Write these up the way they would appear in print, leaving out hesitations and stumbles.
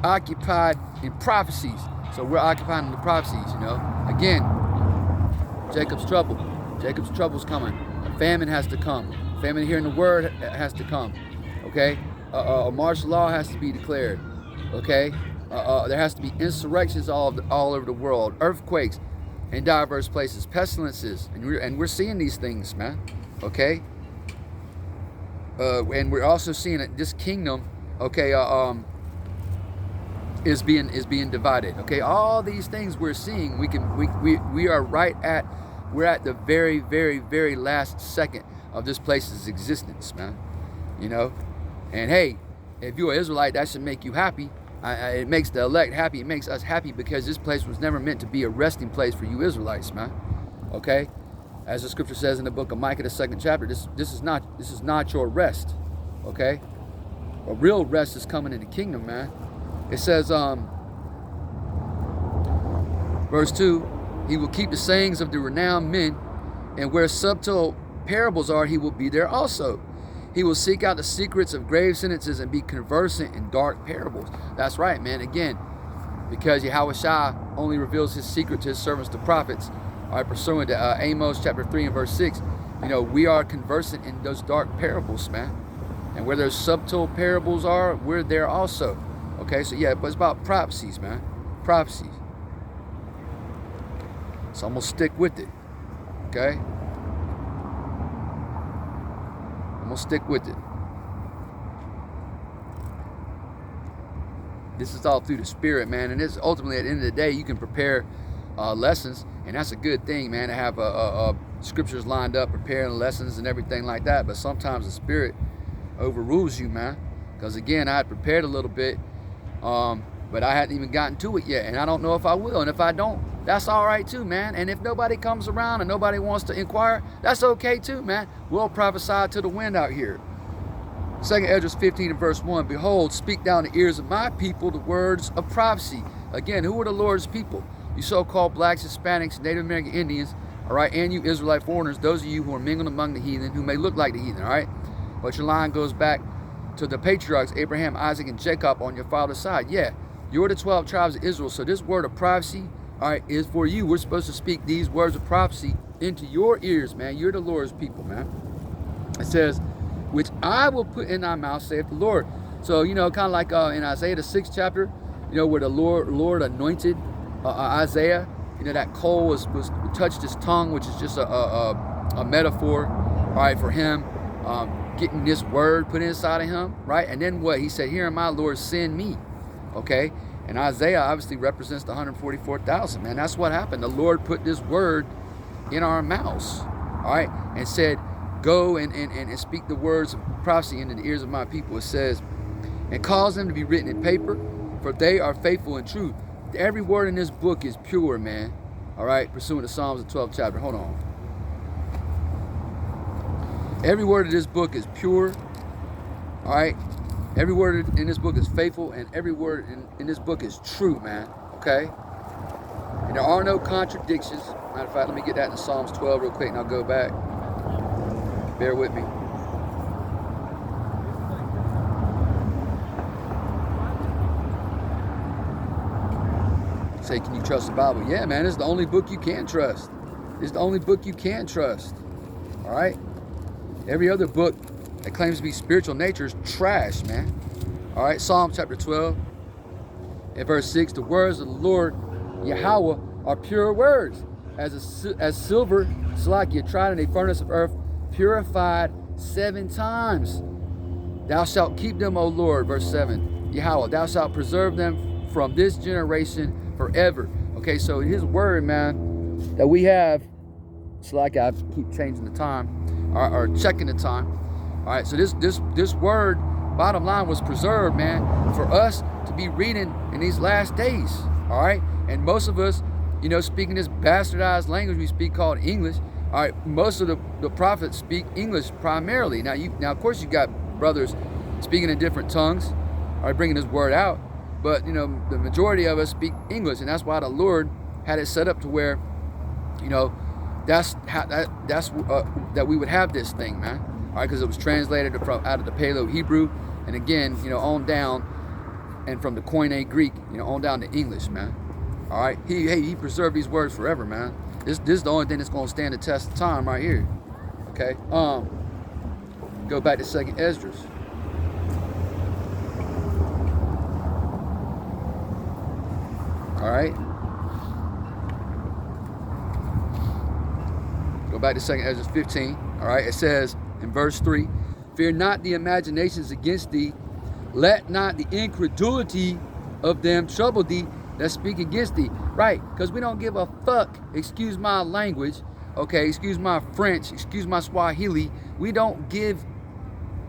occupied in prophecies. So we're occupied in the prophecies, you know. Again, Jacob's trouble. Jacob's trouble's coming. A famine has to come. Famine hearing the word has to come. Okay? A martial law has to be declared. Okay? There has to be insurrections all over the world. Earthquakes in diverse places. Pestilences. And we're seeing these things, man. Okay? And we're also seeing that this kingdom, okay, is being divided. Okay, all these things we're seeing, we are we're at the very, very, very last second of this place's existence, man. You know, and hey, if you're an Israelite, that should make you happy. It makes the elect happy. It makes us happy because this place was never meant to be a resting place for you Israelites, man. Okay, as the scripture says in the book of Micah, the 2nd chapter, this is not your rest. Okay, a real rest is coming in the kingdom, man. It says, verse 2, he will keep the sayings of the renowned men, and where subtle parables are, he will be there also. He will seek out the secrets of grave sentences and be conversant in dark parables. That's right, man. Again, because Yahawashi only reveals his secret to his servants, the prophets, all right, pursuant to Amos chapter 3 and verse 6, you know, we are conversant in those dark parables, man. And where those subtle parables are, we're there also. Okay, so yeah, but it's about prophecies, man. Prophecies. So I'm going to stick with it. Okay? I'm going to stick with it. This is all through the Spirit, man. And this ultimately, at the end of the day, you can prepare lessons. And that's a good thing, man, to have scriptures lined up, preparing lessons and everything like that. But sometimes the Spirit overrules you, man. Because again, I had prepared a little bit. But I hadn't even gotten to it yet, and I don't know if I will. And if I don't, that's all right too, man. And if nobody comes around and nobody wants to inquire, that's okay too, man. We'll prophesy to the wind out here. 2nd Esdras 15 and verse 1, behold, speak down the ears of my people the words of prophecy. Again, who are the Lord's people? You so-called blacks, Hispanics, Native American Indians, all right, and you Israelite foreigners, those of you who are mingled among the heathen, who may look like the heathen, all right? But your line goes back to the patriarchs, Abraham, Isaac, and Jacob on your father's side. Yeah, you're the 12 tribes of Israel. So this word of prophecy, all right, is for you. We're supposed to speak these words of prophecy into your ears, man. You're the Lord's people, man. It says, which I will put in thy mouth, saith the Lord. So, you know, kind of like in Isaiah, the 6th chapter, you know, where the Lord anointed Isaiah, you know, that coal was touched his tongue, which is just a metaphor, all right, for him getting this word put inside of him, right? And then what? He said, here am I, Lord, send me. Okay? And Isaiah obviously represents the 144,000, man. That's what happened. The Lord put this word in our mouths, all right? And said, go and speak the words of prophecy into the ears of my people. It says, and cause them to be written in paper, for they are faithful and true. Every word in this book is pure, man. All right? Pursuant to Psalms, the 12th chapter. Hold on. Every word of this book is pure, all right? Every word in this book is faithful, and every word in this book is true, man, okay? And there are no contradictions. Matter of fact, let me get that in Psalms 12 real quick, and I'll go back. Bear with me. Say, can you trust the Bible? Yeah, man, it's the only book you can trust. It's the only book you can trust, all right? Every other book that claims to be spiritual nature is trash, man. All right, Psalm chapter 12 and verse 6, the words of the Lord Yahawah are pure words, as silver, Salakia, tried in a furnace of earth, purified 7 times. Thou shalt keep them, O Lord, verse 7, Yahawah, thou shalt preserve them from this generation forever. Okay, so his word, man, that we have, Salakia, I keep changing the time, or checking the time. All right, so this word, bottom line, was preserved, man, for us to be reading in these last days. All right, and most of us, you know, speaking this bastardized language we speak called English. All right, most of the prophets speak English primarily. Now, of course, you got brothers speaking in different tongues, all right, bringing this word out. But you know, the majority of us speak English, and that's why the Lord had it set up to where, you know, that we would have this thing, man. All right, because it was translated out of the Paleo Hebrew, and again, you know, on down and from the Koine Greek, on down to English, man. All right, he preserved these words forever, man. This is the only thing that's gonna stand the test of time right here. Okay. Go back to 2nd Esdras. All right. Go back to 2nd Esdras 15. All right. It says in verse 3, "Fear not the imaginations against thee. Let not the incredulity of them trouble thee that speak against thee." Right, because we don't give a fuck, excuse my language, okay, excuse my French, excuse my Swahili. We don't give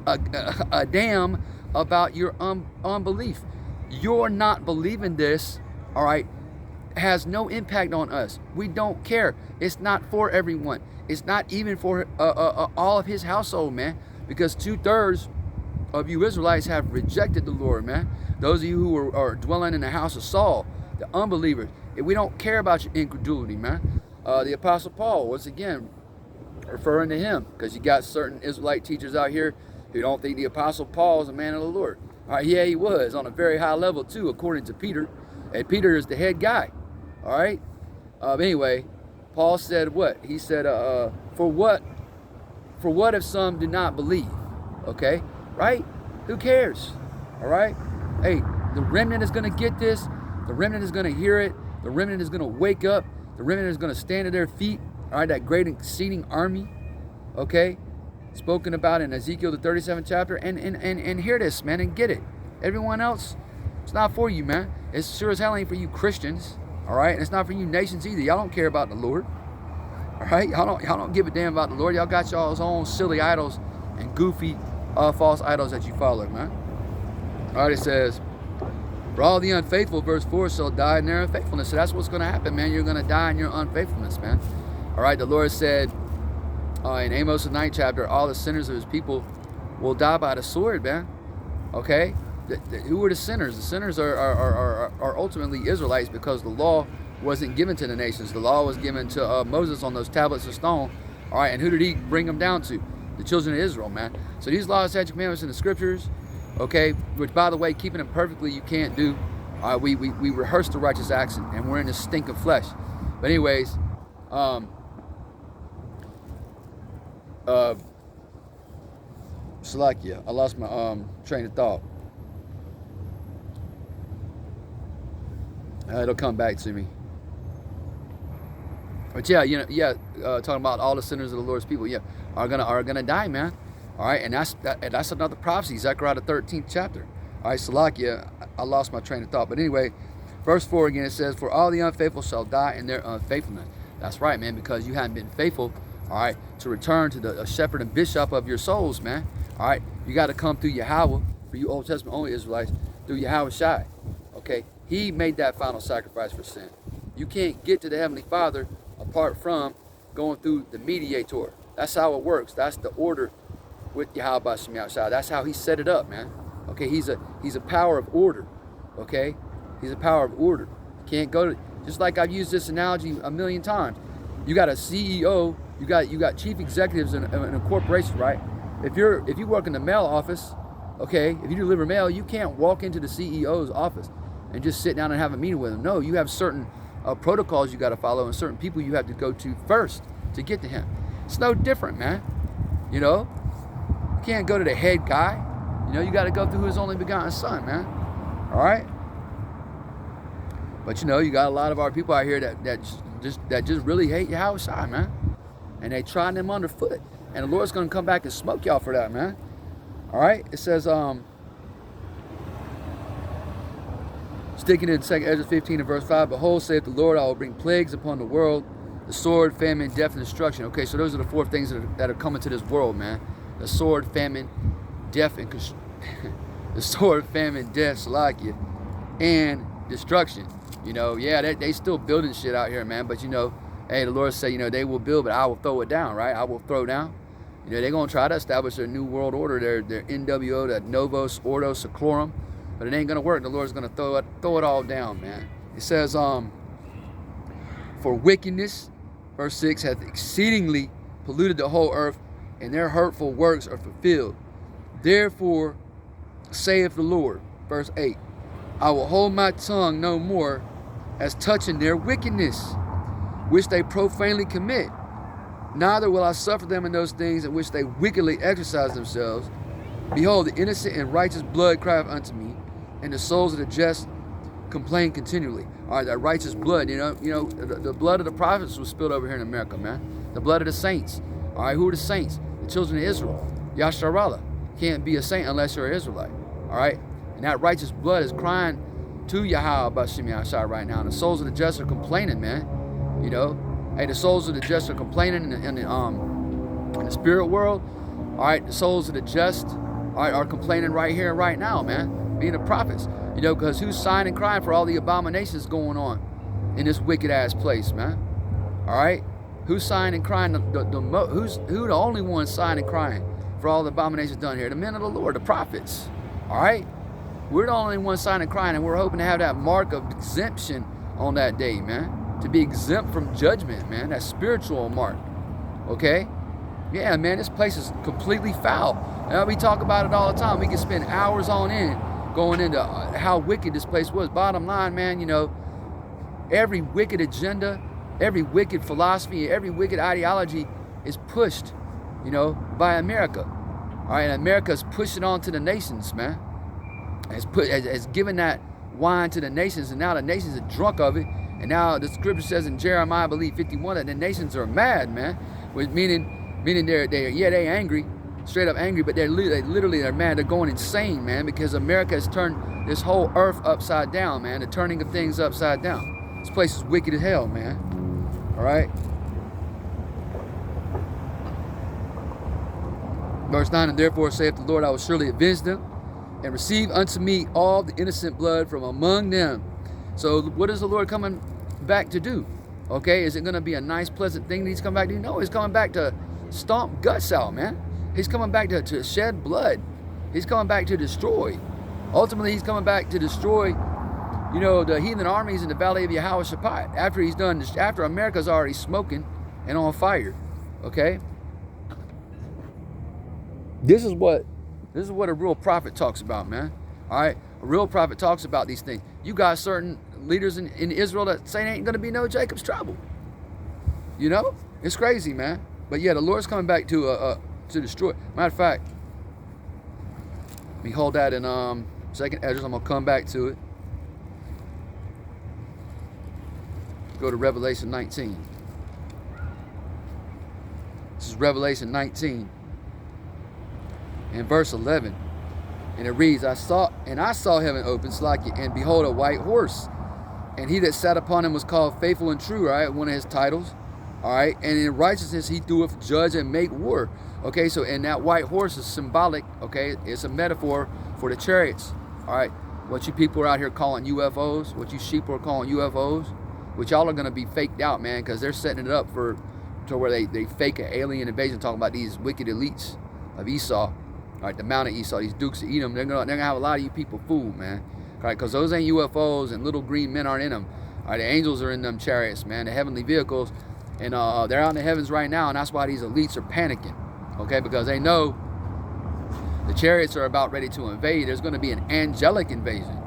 a damn about your unbelief. You're not believing this, all right, has no impact on us. We don't care. It's not for everyone. It's not even for all of his household, man, because 2/3 of you Israelites have rejected the Lord, man. Those of you who are dwelling in the house of Saul, the unbelievers, we don't care about your incredulity, man. The Apostle Paul, once again, referring to him, because you got certain Israelite teachers out here who don't think the Apostle Paul is a man of the Lord. All right, yeah, he was on a very high level too, according to Peter. And Peter is the head guy. All right. Anyway, Paul said what? He said, "For what if some do not believe?" Okay, right? Who cares? All right. Hey, the remnant is going to get this. The remnant is going to hear it. The remnant is going to wake up. The remnant is going to stand at their feet. All right, that great exceeding army, okay, spoken about in Ezekiel the 37th chapter, and hear this, man, and get it. Everyone else, it's not for you, man. It's sure as hell ain't for you Christians, all right? And it's not for you nations either. Y'all don't care about the Lord, all right? Y'all don't give a damn about the Lord. Y'all got y'all's own silly idols and goofy false idols that you follow, man. All right, it says, "For all the unfaithful," verse 4, "shall die in their unfaithfulness." So that's what's going to happen, man. You're going to die in your unfaithfulness, man. All right, the Lord said in Amos the 9th chapter, all the sinners of his people will die by the sword, man. Okay? Who are the sinners? The sinners are ultimately Israelites, because the law wasn't given to the nations. The law was given to Moses on those tablets of stone. All right, and who did he bring them down to? The children of Israel, man. So these laws, statutes, commandments in the scriptures, okay, which, by the way, keeping them perfectly you can't do. We rehearse the righteous acts, and we're in the stink of flesh. But anyways, Salakia, I lost my train of thought. It'll come back to me. But yeah, talking about all the sinners of the Lord's people, are gonna die, man. All right, and that's another prophecy, Zechariah the 13th chapter. All right, Salakia, I lost my train of thought. But anyway, verse 4 again, it says, "For all the unfaithful shall die in their unfaithfulness." That's right, man, because you haven't been faithful, all right, to return to the shepherd and bishop of your souls, man. All right, you got to come through Yahawah, for you Old Testament only Israelites, through Yahawashi. Okay, he made that final sacrifice for sin. You can't get to the Heavenly Father apart from going through the mediator. That's how it works. That's the order with Yahawashi. That's how he set it up, man. Okay, he's a power of order. Okay, he's a power of order. You can't go to, just like I've used this analogy a million times. You got a CEO, you got chief executives in a corporation, right? If you work in the mail office, okay, if you deliver mail, you can't walk into the CEO's office and just sit down and have a meeting with him. No, you have certain protocols you got to follow, and certain people you have to go to first to get to him. It's no different, man. You can't go to the head guy. You got to go through his only begotten son, man. All right. But you got a lot of our people out here that just really hate Yahawashi, man, and they trying them underfoot, and the Lord's gonna come back and smoke y'all for that, man. All right. It says sticking in 2nd Esdras 15 and verse 5, "Behold, saith the Lord, I will bring plagues upon the world, the sword, famine, death, and destruction." Okay, so those are the 4 things that are coming to this world, man. The sword, famine, death, and the sword, famine, death, Salakia, and destruction. They still building shit out here, man. But hey, the Lord said, they will build, but I will throw it down, right? I will throw down. They're gonna try to establish their new world order, their NWO, that Novos Ordo Seclorum, but it ain't gonna work. The Lord's gonna throw it all down, man. It says, "For wickedness," verse 6, "hath exceedingly polluted the whole earth, and their hurtful works are fulfilled. Therefore, saith the Lord," verse 8, I will hold my tongue no more as touching their wickedness, which they profanely commit. Neither will I suffer them in those things in which they wickedly exercise themselves. Behold, the innocent and righteous blood crieth unto me, and the souls of the just complain continually. All right, that righteous blood, the blood of the prophets was spilled over here in America, man. The blood of the saints. All right, who are the saints? The children of Israel. Yahawah. Can't be a saint unless you're an Israelite. All right, and that righteous blood is crying to Yahawashi right now. And the souls of the just are complaining, man. Hey, the souls of the just are complaining in the spirit world. All right, the souls of the just, all right, are complaining right here and right now, man. Being the prophets, because who's sighing and crying for all the abominations going on in this wicked ass place, man? All right, who's sighing and crying? Who's the only one sighing and crying for all the abominations done here? The men of the Lord, the prophets. All right, we're the only ones sighing and crying, and we're hoping to have that mark of exemption on that day, man. To be exempt from judgment, man. That spiritual mark. Okay? Yeah, man, this place is completely foul. And we talk about it all the time. We can spend hours on end going into how wicked this place was. Bottom line, man, every wicked agenda, every wicked philosophy, every wicked ideology is pushed, by America. All right, and America's pushing on to the nations, man. It's given that wine to the nations, and now the nations are drunk of it. And now the scripture says in Jeremiah, I believe 51, that the nations are mad, man. Meaning they're angry, straight up angry, but they literally are mad. They're going insane, man, because America has turned this whole earth upside down, man. The turning of things upside down. This place is wicked as hell, man. All right. Verse 9, and therefore saith the Lord, I will surely avenge them, and receive unto me all the innocent blood from among them. So what is the Lord coming back to do? Okay, is it going to be a nice, pleasant thing that he's coming back to do? No, he's coming back to stomp guts out, man. He's coming back to shed blood. He's coming back to destroy. Ultimately, he's coming back to destroy, the heathen armies in the valley of Yahawashi after America's already smoking and on fire. Okay? This is what a real prophet talks about, man. All right? A real prophet talks about these things. You got certain leaders in Israel that say ain't going to be no Jacob's trouble. It's crazy, man. But yeah, the Lord's coming back to destroy. Matter of fact, let me hold that in 2nd Esdras. I'm going to come back to it. Go to Revelation 19. This is Revelation 19 and verse 11. And it reads, I saw heaven open, and behold, a white horse. And he that sat upon him was called Faithful and True, right? One of his titles. All right. And in righteousness he doeth judge and make war. Okay, so and that white horse is symbolic, okay? It's a metaphor for the chariots. All right. What you people are out here calling UFOs, what you sheep are calling UFOs, which y'all are going to be faked out, man, because they're setting it up to where they fake an alien invasion, talking about these wicked elites of Esau. All right, the Mount of Esau, these dukes of Edom, they're gonna have a lot of you people fooled, man. All right, because those ain't UFOs, and little green men aren't in them. All right, the angels are in them chariots, man, the heavenly vehicles, and they're out in the heavens right now, and that's why these elites are panicking, okay, because they know the chariots are about ready to invade. There's going to be an angelic invasion,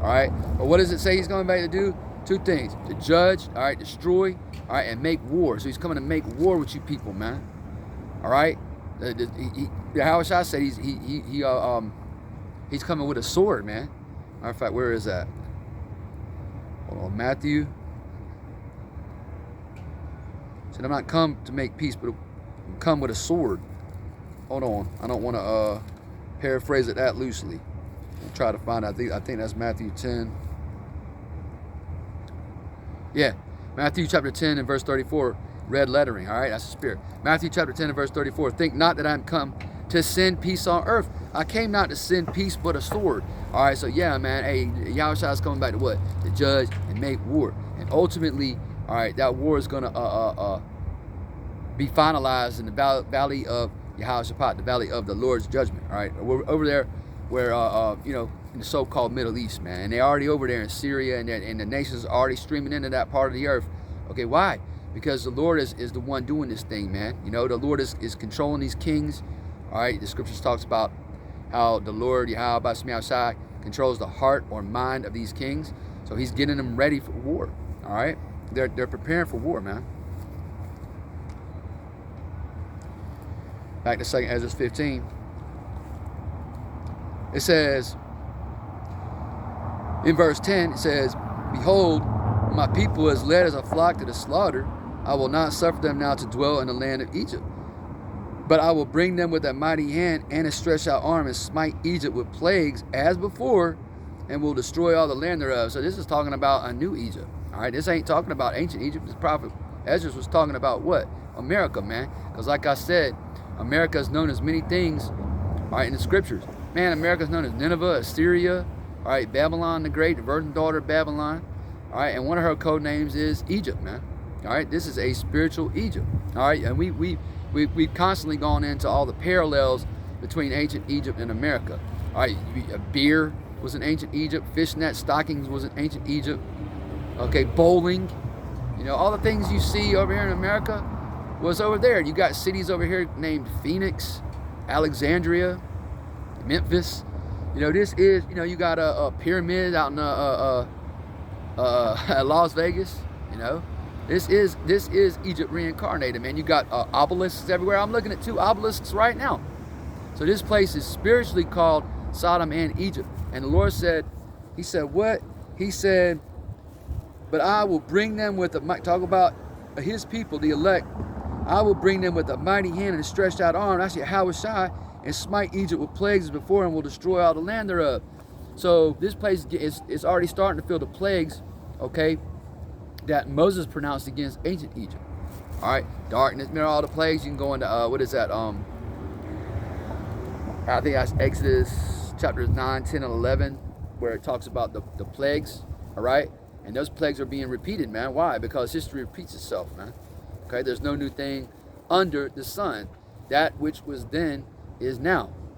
all right. But what does it say he's coming back to do? Two things: to judge, all right, destroy, all right, and make war. So he's coming to make war with you people, man. All right. Yahawashi said he's coming with a sword, man. Matter of fact, where is that? Hold on, Matthew. Said I'm not come to make peace, but come with a sword. Hold on, I don't want to paraphrase it that loosely. I'll try to find out. I think that's Matthew 10. Yeah, Matthew chapter 10 and verse 34. Red lettering, all right? That's the spirit. Matthew chapter 10 and verse 34. Think not that I'm come to send peace on earth. I came not to send peace, but a sword. All right, so yeah, man. Hey, Yahawashi is coming back to what? To judge and make war. And ultimately, all right, that war is going to be finalized in the valley of Yahawashi, the valley of the Lord's judgment. All right, we're over there where, in the so-called Middle East, man. And they're already over there in Syria, and the nations are already streaming into that part of the earth. Okay, why? Because the Lord is the one doing this thing, man. The Lord is controlling these kings. All right, the scriptures talks about how the Lord, Yahawah, controls the heart or mind of these kings. So he's getting them ready for war. All right, they're preparing for war, man. Back to 2 Ezra 15. It says, in verse 10, it says, behold, my people is led as a flock to the slaughter. I will not suffer them now to dwell in the land of Egypt. But I will bring them with a mighty hand and a stretched out arm and smite Egypt with plagues as before, and will destroy all the land thereof. So this is talking about a new Egypt. All right, this ain't talking about ancient Egypt. This prophet Ezra was talking about what? America, man. Because like I said, America is known as many things, all right, in the scriptures. Man, America is known as Nineveh, Assyria, all right, Babylon the Great, the virgin daughter of Babylon, all right, and one of her code names is Egypt, man. All right, this is a spiritual Egypt. All right, and we've constantly gone into all the parallels between ancient Egypt and America. All right, beer was in ancient Egypt, fishnet stockings was in ancient Egypt. Okay, bowling, you know, all the things you see over here in America was over there. You got cities over here named Phoenix, Alexandria, Memphis. You know, this is, you know, you got a pyramid out in Las Vegas. You know, this is Egypt reincarnated, man. You got obelisks everywhere. I'm looking at 2 obelisks right now. So this place is spiritually called Sodom and Egypt. And the Lord said, he said what? He said, but I will bring them with a, talk about his people, the elect. I will bring them with a mighty hand and a stretched out arm. That's Yahawashi, and smite Egypt with plagues before, and will destroy all the land thereof. So this place is already starting to feel the plagues, okay, that Moses pronounced against ancient Egypt. All right, darkness, remember all the plagues? You can go into, what is that? I think that's Exodus chapters 9, 10, and 11, where it talks about the plagues, all right? And those plagues are being repeated, man. Why? Because history repeats itself, man. Okay, there's no new thing under the sun. That which was then is now.